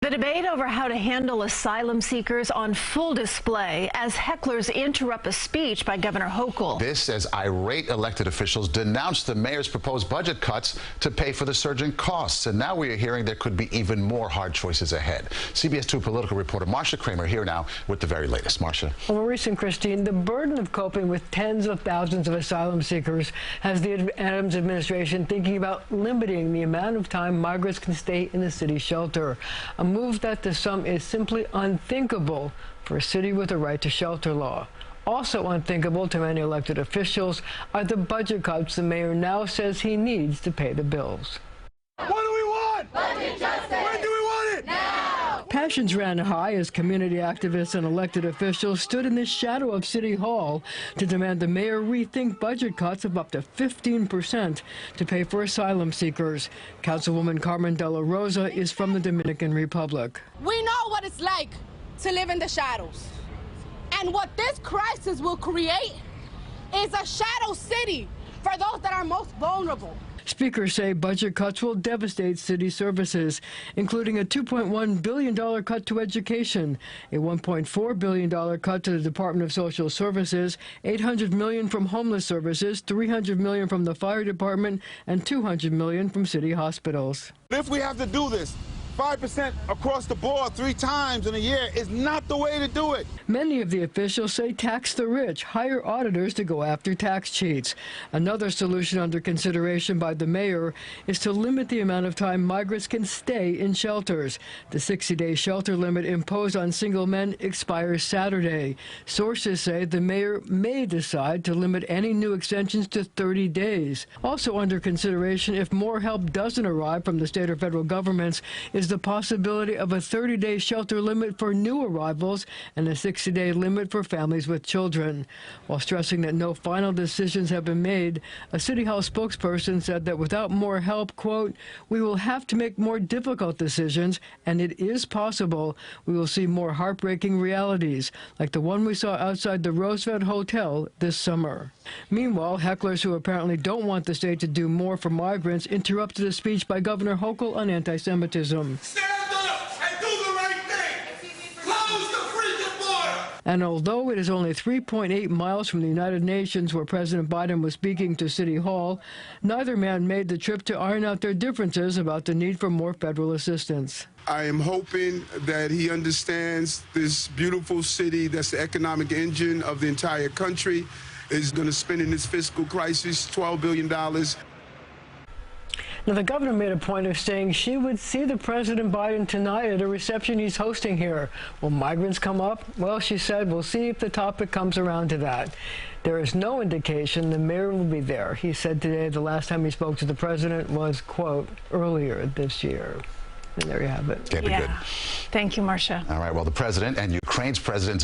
The debate over how to handle asylum seekers on full display as hecklers interrupt a speech by Governor Hochul. This as irate elected officials denounced the mayor's proposed budget cuts to pay for the surging costs. And now we are hearing there could be even more hard choices ahead. CBS 2 political reporter Marcia Kramer here now with the very latest. Marcia. Well, Maurice and Christine, the burden of coping with tens of thousands of asylum seekers has the Adams administration thinking about limiting the amount of time migrants can stay in the city shelter. A move that to some is simply unthinkable for a city with a right to shelter law. Also unthinkable to many elected officials are the budget cuts the mayor now says he needs to pay the bills. What do we want? Budget justice. When do we want it? Now! Passions ran high as community activists and elected officials stood in the shadow of City Hall to demand the mayor rethink budget cuts of up to 15% to pay for asylum seekers. Councilwoman Carmen De La Rosa is from the Dominican Republic. We know what it's like to live in the shadows. And what this crisis will create is a shadow city for those that are most vulnerable. Speakers say budget cuts will devastate city services, including a $2.1 billion cut to education, a $1.4 billion cut to the Department of Social Services, $800 million from homeless services, $300 million from the fire department, and $200 million from city hospitals. If we have to do this, 5% across the board 3 times in a year is not the way to do it. Many of the officials say tax the rich, hire auditors to go after tax cheats. Another solution under consideration by the mayor is to limit the amount of time migrants can stay in shelters. The 60-day shelter limit imposed on single men expires Saturday. Sources say the mayor may decide to limit any new extensions to 30 days. Also under consideration, if more help doesn't arrive from the state or federal governments, is the possibility of a 30-day shelter limit for new arrivals and a 60-day limit for families with children. While stressing that no final decisions have been made, a City Hall spokesperson said that without more help, quote, we will have to make more difficult decisions, and it is possible we will see more heartbreaking realities, like the one we saw outside the Roosevelt Hotel this summer. Meanwhile, hecklers who apparently don't want the state to do more for migrants interrupted a speech by Governor Hochul on anti-Semitism. Stand up and do the right thing. Close the freaking border. And although it is only 3.8 miles from the United Nations where President Biden was speaking to City Hall, neither man made the trip to iron out their differences about the need for more federal assistance. I am hoping that he understands this beautiful city that's the economic engine of the entire country is going to spend in this fiscal crisis $12 billion. Now, the governor made a point of saying she would see the President Biden tonight at a reception he's hosting here. Will migrants come up? Well, she said, we'll see if the topic comes around to that. There is no indication the mayor will be there. He said today the last time he spoke to the president was, quote, earlier this year. And there you have it. Can't be good. Thank you, Marcia. All right, well, the president and Ukraine's president